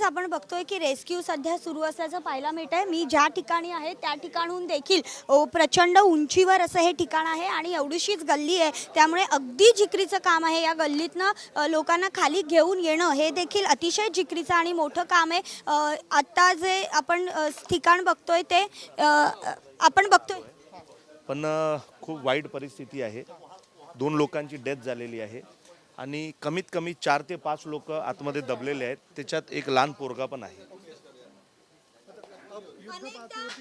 आपण बघतोय की रेस्क्यू सध्या सुरू असल्याचं पाहायला मिळत आहे। मी ज्या ठिकाणी आहे त्या ठिकाणून देखील प्रचंड उंचीवर असं हे ठिकाण आहे आणि एवढीशीच गल्ली आहे, त्यामुळे अगदी जिकरीचं काम आहे। या गल्लीतनं लोकांना खाली घेऊन येणं हे देखील अतिशय जिकरीचं आणि मोठं काम आहे। आता जे आपण ठिकाण बघतोय ते आपण बघतोय पण खूप वाईट परिस्थिती आहे। 2 लोकांची डेथ झालेली आहे आणि कमीत कमी 4 ते 5 लोक आतमध्ये दबलेले आहेत, त्याच्यात एक लहान पोरगा पण आहे।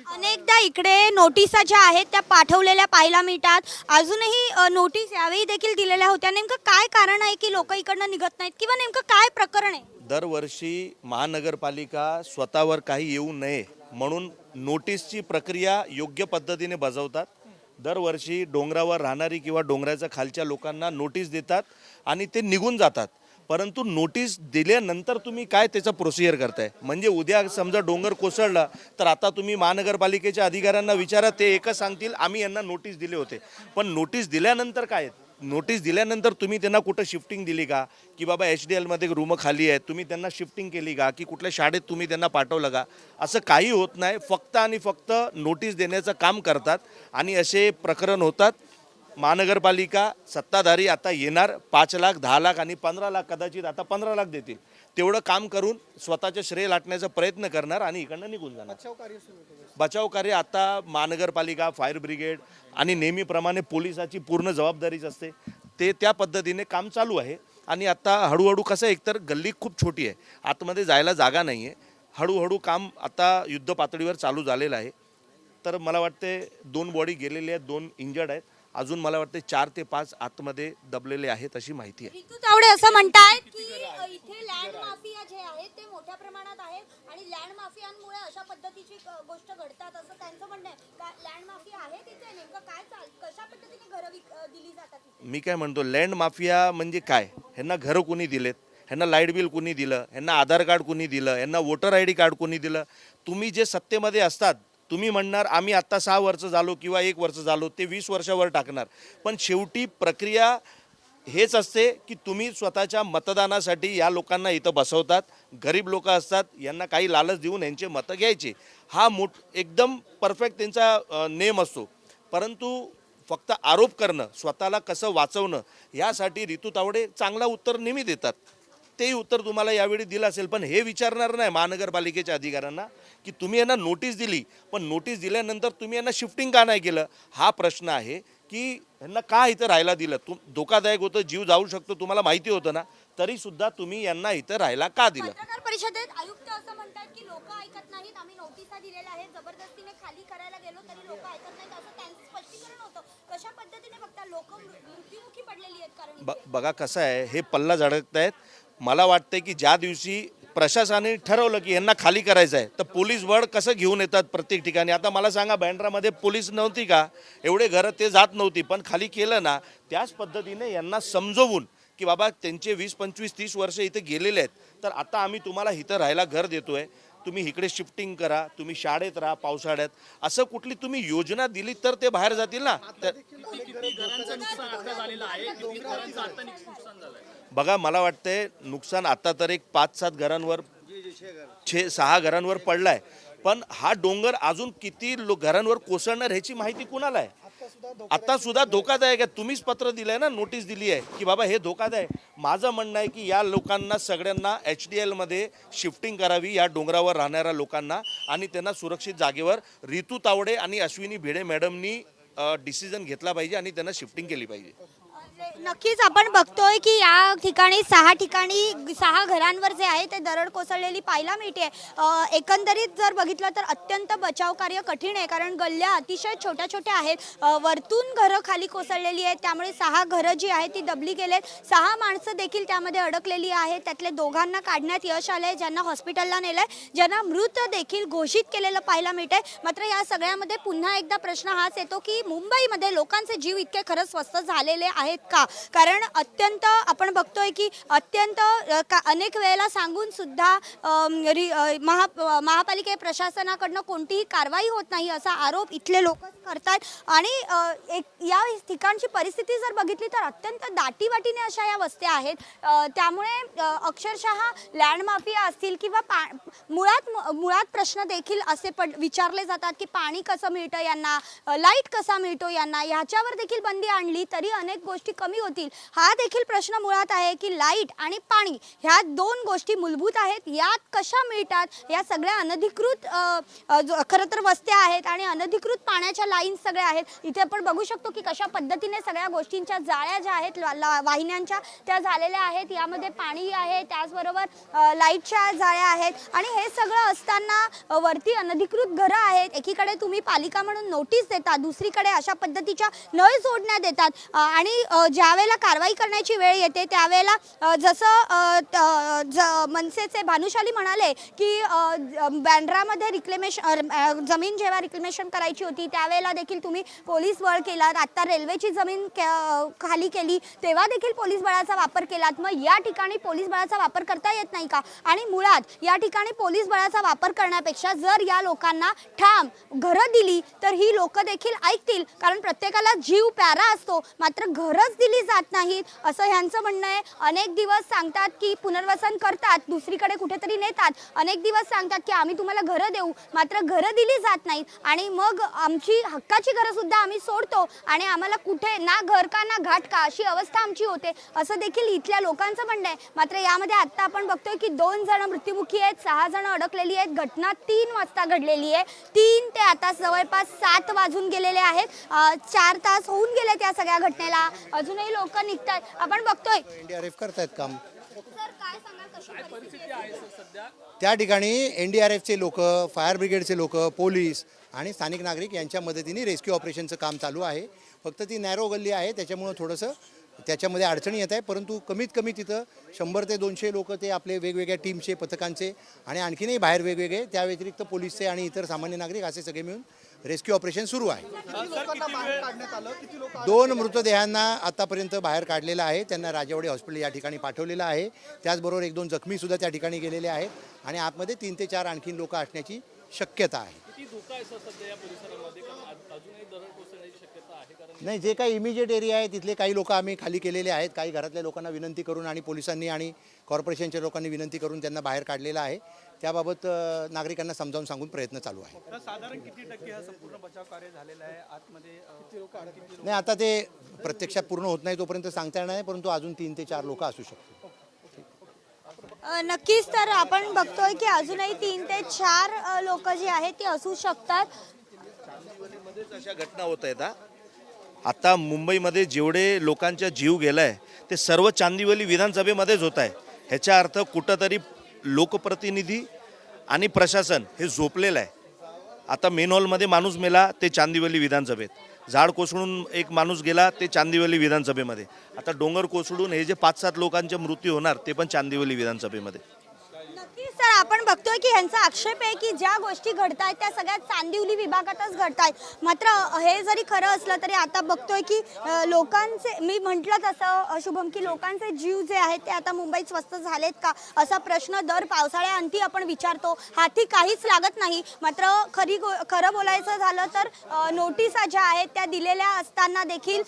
अनेकदा इकडे नोटिसा ज्या आहेत त्या पाठवलेल्या पाहायला मिळतात। अजूनही नोटीस यावेळी देखील दिलेल्या होत्या। नेमकं काय कारण आहे की लोक इकडनं निघत नाहीत किंवा नेमकं काय प्रकरण आहे? दरवर्षी महानगरपालिका स्वतःवर काही येऊ नये म्हणून नोटीसची प्रक्रिया योग्य पद्धतीने बजावतात। दरवर्षी डोंगरावर राहणारी किंवा डोंगराच्या खालच्या लोकांना नोटीस देतात आणि ते निघून जातात, परंतु नोटीस दिल्यानंतर तुम्ही काय त्याचा प्रोसिजर करताय? म्हणजे उद्या समजा डोंगर कोसळला तर आता तुम्ही महानगरपालिकेच्या अधिकाऱ्यांना विचारा, ते एकच सांगतील आम्ही यांना नोटीस दिले होते। पण नोटीस दिल्यानंतर काय? नोटीस दिल्यानंतर तुम्ही त्यांना कुठं शिफ्टिंग दिली का? की बाबा HDL मध्ये रूम खाली आहेत, तुम्ही त्यांना शिफ्टिंग केली का? की कुठल्या शाळेत तुम्ही त्यांना पाठवलं का? असं काही होत नाही। फक्त आणि फक्त नोटीस देण्याचं काम करतात आणि असे प्रकरण होतात। महानगरपालिका सत्ताधारी आता येणार 5 लाख 10 लाख आणि 15 लाख, कदाचित आता 15 लाख देतील, तेवढं काम करून स्वतःचे श्रेय लाटण्याचा प्रयत्न करणार आणि इकडनं निघून जाणार। बचाव कार्य आता महानगरपालिका, फायर ब्रिगेड आणि नेहमीप्रमाणे पोलिसाची पूर्ण जबाबदारीच असते, ते त्या पद्धतीने काम चालू आहे। आणि आता हळूहळू कसं, एकतर गल्ली खूप छोटी आहे, आतमध्ये जायला जागा नाही आहे, हळूहळू काम आता युद्ध पातळीवर चालू झालेलं आहे। तर मला वाटते 2 बॉडी गेलेले आहेत, 2 इंजर्ड आहेत, अजून मला वाटते 4 ते 5 आतमध्ये दबलेले आहेत अशी माहिती आहे। रितू तावडे असं म्हणतात की इथे लँड माफिया जे आहेत ते मोठ्या प्रमाणात आहेत आणि लँड माफियांमुळे अशा पद्धतीची गोष्ट घडतात असं त्यांचं म्हणणं आहे। लँड माफिया आहे तिथे, नेमकं काय कशा पद्धतीने घरं दिली जातात? मी काय म्हणतो, लँड माफिया म्हणजे काय? ह्यांना घरं कोणी दिलेत? ह्यांना लाईट बिल कोणी दिलं? ह्यांना आधार कार्ड कोणी दिलं? ह्यांना वोटर ID कार्ड कोणी दिलं? तुम्ही जे सत्तेमध्ये असतात तुम्ही म्हणणार आम्ही आत्ता 6 वर्ष झालो किंवा 1 वर्ष झालो, ते 20 वर्षावर टाकणार, पण शेवटी प्रक्रिया हेच असते की तुम्ही स्वतःच्या मतदानासाठी या लोकांना इथं बसवतात। गरीब लोक असतात, यांना काही लालच देऊन यांचे मतं घ्यायचे, हा एकदम परफेक्ट त्यांचा नेम असतो। परंतु फक्त आरोप करणं, स्वतःला कसं वाचवणं, यासाठी रितू तावडे चांगला उत्तर नेहमी देतात। तेही उत्तर तुम्हाला यावेळी दिलं असेल, पण हे विचारणार नाही महानगरपालिकेच्या अधिकाऱ्यांना की तुम्ही यांना नोटीस दिली, पण नोटीस दिल्यानंतर तुम्ही यांना शिफ्टिंग का नाही केलं, हा प्रश्न आहे। की यांना का इथं राहायला दिलं? धोकादायक होतं, जीव जाऊ शकतो, तुम्हाला माहिती होतं ना, तरी सुद्धा तुम्ही यांना इथं राहायला का दिलं? पत्रकार परिषदेत आयुक्त असं म्हणतात की लोक ऐकत नाहीत, आम्ही नोटिसा दिलेल्या आहेत, जबरदस्तीने खाली करायला गेलो तरी लोक ऐकत नाहीत, असं त्यांचं स्पष्टीकरण होतं। कशा पद्धतीने बघता, लोक मृत्युमुखी पडलेली आहेत? कारण बघा कसं आहे, हे पल्ला झळकत आहेत। मला वाटतं की ज्या दिवशी प्रशासनाने ठरवलं की यांना खाली करायचं आहे, तर पोलीस बळ कसं घेऊन येतात प्रत्येक ठिकाणी? आता मला सांगा, बँड्रामध्ये पोलीस नव्हती का? एवढे घरं ते जात नव्हती, पण खाली केलं ना, त्याच पद्धतीने यांना समजवून की बाबा त्यांचे 20, 25, 30 वर्ष इथे गेलेले आहेत, तर आता आम्ही तुम्हाला इथं राहायला घर देतोय, तुम्ही इकडे शिफ्टिंग करा, तुम्ही शाळेत राहा पावसाळ्यात, असं कुठली तुम्ही योजना दिली तर ते बाहेर जातील ना। बघा मला वाटतंय नुकसान आता तर एक 5-7 घरांवर 6 घरांवर पडलाय, पण हा डोंगर अजून किती घरांवर कोसळणार ह्याची माहिती कुणाला आहे? आता सुद्धा धोकादायक आहे। तुम्हीच पत्र दिलंय ना, नोटीस दिली आहे की बाबा हे धोकादायक। माझं म्हणणं आहे की या लोकांना सगळ्यांना HDL मध्ये शिफ्टिंग करावी, या डोंगरावर राहणाऱ्या लोकांना, आणि त्यांना सुरक्षित जागेवर रितू तावडे आणि अश्विनी भिडे मॅडमनी डिसिजन घेतला पाहिजे आणि त्यांना शिफ्टिंग केली पाहिजे। नक्कीच आपण बघतोय की या ठिकाणी 6 घरांवर जे आहे ते दरड कोसळलेली पाहायला मिळते। एकंदरीत जर बघितलं तर अत्यंत बचाव कार्य कठीण आहे, कारण गल्ल्या अतिशय छोट्या छोट्या आहेत, वरतून घरं खाली कोसळलेली आहेत, त्यामुळे 6 घरं जी आहेत ती दबली गेलेत। 6 माणसं देखील त्यामध्ये अडकलेली आहेत, त्यातले 2घांना काढण्यात यश आलंय, ज्यांना हॉस्पिटलला नेलंय, ज्यांना मृत देखील घोषित केलेलं पाहायला मिळतंय। मात्र या सगळ्यामध्ये पुन्हा एकदा प्रश्न हाच येतो की मुंबईमध्ये लोकांचे जीव इतके खरंच स्वस्त झालेले आहेत का? कारण अत्यंत आपण बघतोय की अत्यंत अनेक वेळेला सांगून सुद्धा महापालिका प्रशासनाकडनं कोणतीही कारवाई होत नाही असा आरोप इथले लोक करतात. आणि या ठिकाणची परिस्थिती जर बघितली तर अत्यंत दाटीवाटीने अशा या वस्त्या आहेत. त्यामुळे अक्षरशः लँड माफिया असतील किंवा मुळात प्रश्न देखील असे विचारले जातात की पाणी कसं मिळतं यांना, लाईट कसा मिळतो यांना, ह्याच्यावर देखील बंदी आणली तरी अनेक गोष्टी कमी होतील. हा देखील प्रश्न मुळात आहे की लाईट आणि पाणी ह्या दोन गोष्टी मूलभूत आहेत, यात कशा मिळतात. या सगळ्या अनधिकृत खरं तर वस्त्या आहेत आणि अनधिकृत पाण्याच्या लाईन सगळ्या आहेत. इथे आपण बघू शकतो की कशा पद्धतीने सगळ्या गोष्टींच्या जाळ्या ज्या आहेत वाहिन्यांच्या त्या झालेल्या आहेत. यामध्ये पाणी आहे, त्याचबरोबर लाईटच्या जाळ्या आहेत. आणि हे सगळं असताना वरती अनधिकृत घरं आहेत. एकीकडे तुम्ही पालिका म्हणून नोटीस देता, दुसरीकडे अशा पद्धतीच्या नळ जोडण्या देतात. आणि ज्या वेळेला कारवाई करण्याची वेळ येते त्यावेळेला जसं मनसेचे भानुशाली म्हणाले की बँड्रामध्ये जमीन जेव्हा रिक्लेमेशन करायची होती त्यावेळेला देखील तुम्ही पोलीस बळ केलात. आता रेल्वेची जमीन खाली केली तेव्हा देखील पोलीस बळाचा वापर केलात. मग या ठिकाणी पोलीस बळाचा वापर करता येत नाही का? आणि मुळात या ठिकाणी पोलीस बळाचा वापर करण्यापेक्षा जर या लोकांना ठाम घरं दिली तर ही लोक देखील ऐकतील. कारण प्रत्येकाला जीव प्यारा असतो, मात्र घरच दिली जात नाहीत असं ह्यांचं म्हणणं आहे. अनेक दिवस सांगतात की पुनर्वसन करतात, दुसरीकडे कुठेतरी नेतात. अनेक दिवस सांगतात की आम्ही तुम्हाला घरं देऊ, मात्र घरं दिली जात नाहीत. आणि मग आमची हक्काची घरं सुद्धा आम्ही सोडतो आणि आम्हाला कुठे ना घर का ना घाट का अशी अवस्था आमची होते असं देखील इथल्या लोकांचं म्हणणं आहे. मात्र यामध्ये आत्ता आपण बघतोय की 2 जण मृत्युमुखी आहेत, 6 जण अडकलेली आहेत. घटना 3 वाजता घडलेली आहे. 3 ते आता जवळपास 7 वाजून गेलेले आहेत. 4 तास होऊन गेले त्या सगळ्या घटनेला. अजूनही लोक निघतात. आपण बघतोय एनडीआरएफ करतायत काम. सर काय सांगाल कशी परिस्थिती आहे सध्या? त्या ठिकाणी एनडीआरएफचे लोक, फायर ब्रिगेडचे लोक, पोलीस आणि स्थानिक नागरिक यांच्या मदतीने रेस्क्यू ऑपरेशनचं काम चालू आहे. फक्त ती नॅरो गल्ली आहे त्याच्यामुळं थोडंसं त्याच्यामध्ये अडचणी येत आहे. परंतु कमीत कमी तिथं 100 ते 200 लोक ते आपले वेगवेगळ्या टीमचे, पथकांचे आणि आणखीनही बाहेर वेगवेगळे, त्या व्यतिरिक्त पोलीसचे आणि इतर सामान्य नागरिक असे सगळे मिळून रेस्क्यू ऑपरेशन सुरू आहे. 2 मृतदेहांना आतापर्यंत बाहेर काढलेलं आहे. त्यांना राजेवाडी हॉस्पिटल या ठिकाणी पाठवलेलं आहे. त्याचबरोबर 1-2 जखमीसुद्धा त्या ठिकाणी गेलेले आहेत आणि आतमध्ये 3 ते 4 आणखीन लोक असण्याची शक्यता आहे. नाही, जे काही इमिजिएट एरिया आहे तिथले काही लोक आम्ही खाली केलेले आहेत. काही घरातल्या लोकांना विनंती करून आणि पोलिसांनी आणि कॉर्पोरेशनच्या लोकांनी विनंती करून त्यांना बाहेर काढलेलं आहे. त्याबाबत नागरिकांना समजावून सांगून प्रयत्न चालू आहे. साधारण किती टक्के हा संपूर्ण बचाव कार्य झालेला आहे? आतमध्ये किती लोक नाही, आता ते प्रत्यक्षात पूर्ण होत नाही तोपर्यंत सांगता येणार नाही, परंतु अजून 3 ते 4 लोक असू शकतात. नक्कीच. तर आपण बघतोय की अजूनही 3 ते 4 लोक जी आहेत ती असू शकतात. अशा घटना होत आहेत. आता मुंबईमध्ये जेवढे लोकांचा जीव गेलाय ते सर्व चांदिवली विधानसभेमध्येच होत आहे. ह्याचा अर्थ कुठंतरी लोकप्रतिनिधी आणि प्रशासन हे झोपलेलं आहे. आता मेन हॉलमध्ये माणूस मेला ते चांदिवली विधानसभेत, झाड कोसळून एक माणूस गेला ते चांदिवली विधानसभेमध्ये, आता डोंगर कोसळून हे जे 5-7 लोकांचे मृत्यू होणार ते पण चांदिवली विधानसभेमध्ये. नक्कीच. तर आपण बघतोय की ह्यांचा आक्षेप आहे की ज्या गोष्टी घडतायत त्या सगळ्यात चांदिवली विभागातच घडतायत. मात्र हे जरी खरं असलं तरी आता बघतोय की लोकांचे, मी म्हटलं तसं शुभम, की लोकांचे जीव जे आहेत ते आता मुंबईत स्वस्त झालेत का असा प्रश्न दर पावसाळ्याअंती आपण विचारतो. हाती काहीच लागत नाही. मात्र खरं बोलायचं झालं तर नोटिसा ज्या आहेत त्या दिलेल्या असताना देखील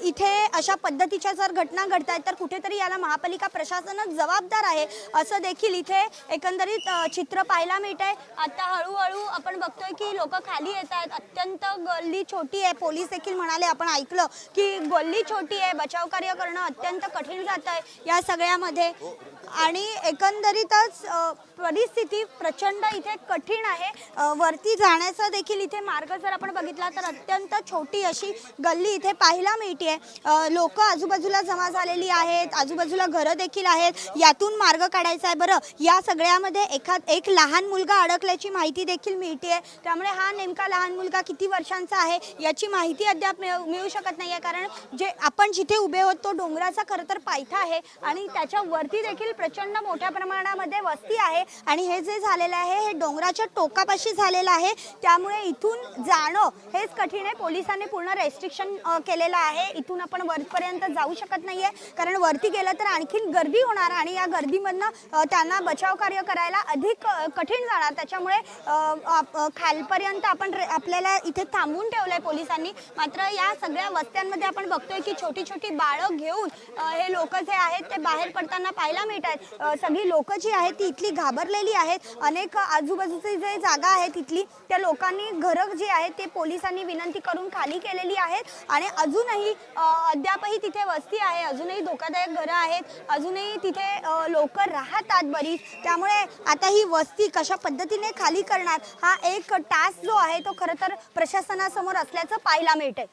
इथे अशा पद्धतीच्या जर घटना घडतायत तर कुठेतरी याला महापालिका प्रशासनच जबाबदार आहे असं देखील इथे एकंदरीत चित्र पाहायला मिळत आहे. आता हळूहळू आपण बघतोय की लोक खाली येत आहेत. अत्यंत गल्ली छोटी आहे. पोलीस देखील म्हणाले, आपण ऐकलं की गल्ली छोटी आहे, बचाव कार्य करणं अत्यंत कठीण जात आहे या सगळ्यामध्ये. आणि एकंदरीतच परिस्थिती प्रचंड इथे कठीण आहे. वरती जाण्याचा देखील इथे मार्ग जर आपण बघितला तर अत्यंत छोटी अशी गल्ली इथे पाहायला मिळते. लोक आजूबाजूला जमा झालेली आहेत, आजूबाजूला घरं देखील आहेत. यातून मार्ग काढायचा आहे. बरं, या सगळ्यामध्ये एक लहान मुलगा अडकल्याची माहिती देखील मिळते. त्यामुळे हा नेमका लहान मुलगा किती वर्षांचा आहे याची माहिती अद्याप मिळू शकत नाही आहे. कारण जे आपण जिथे उभे आहोत तो डोंगराचा खरं तर पायथा आहे आणि त्याच्या वरती देखील प्रचंड मोठ्या प्रमाणामध्ये वस्ती आहे आणि हे जे झालेलं आहे हे डोंगराच्या टोकापाशी झालेलं आहे, त्यामुळे इथून जाणं हेच कठीण आहे. पोलिसांनी पूर्ण रेस्ट्रिक्शन केलेलं आहे. इथून आपण वरपर्यंत जाऊ शकत नाहीये, कारण वरती गेलं तर आणखीन गर्दी होणार आणि या गर्दीमधनं त्यांना बचाव कार्य करायला अधिक कठीण जाणार. त्याच्यामुळे खालपर्यंत आपल्याला इथे थांबवून ठेवलंय पोलिसांनी. मात्र या सगळ्या वस्त्यांमध्ये आपण बघतोय की छोटी छोटी बाळं घेऊन हे लोक जे आहेत ते बाहेर पडताना पाहायला मिळत आहेत. सगळी लोक जी आहेत ती इथली घाबरलेली आहेत. अनेक आजूबाजूची जे जागा आहे तिथली त्या लोकांनी घरं जी आहेत ते पोलिसांनी विनंती करून खाली केलेली आहेत आणि अजूनही अद्यापही तिथे वस्ती आहे, अजूनही धोकादायक घरं आहेत, अजूनही तिथे लोक राहतात बरीच. त्यामुळे आता ही वस्ती कशा पद्धतीने खाली करणार हा एक टास्क जो आहे तो खरं तर प्रशासनासमोर असल्याचं पाहायला मिळतंय.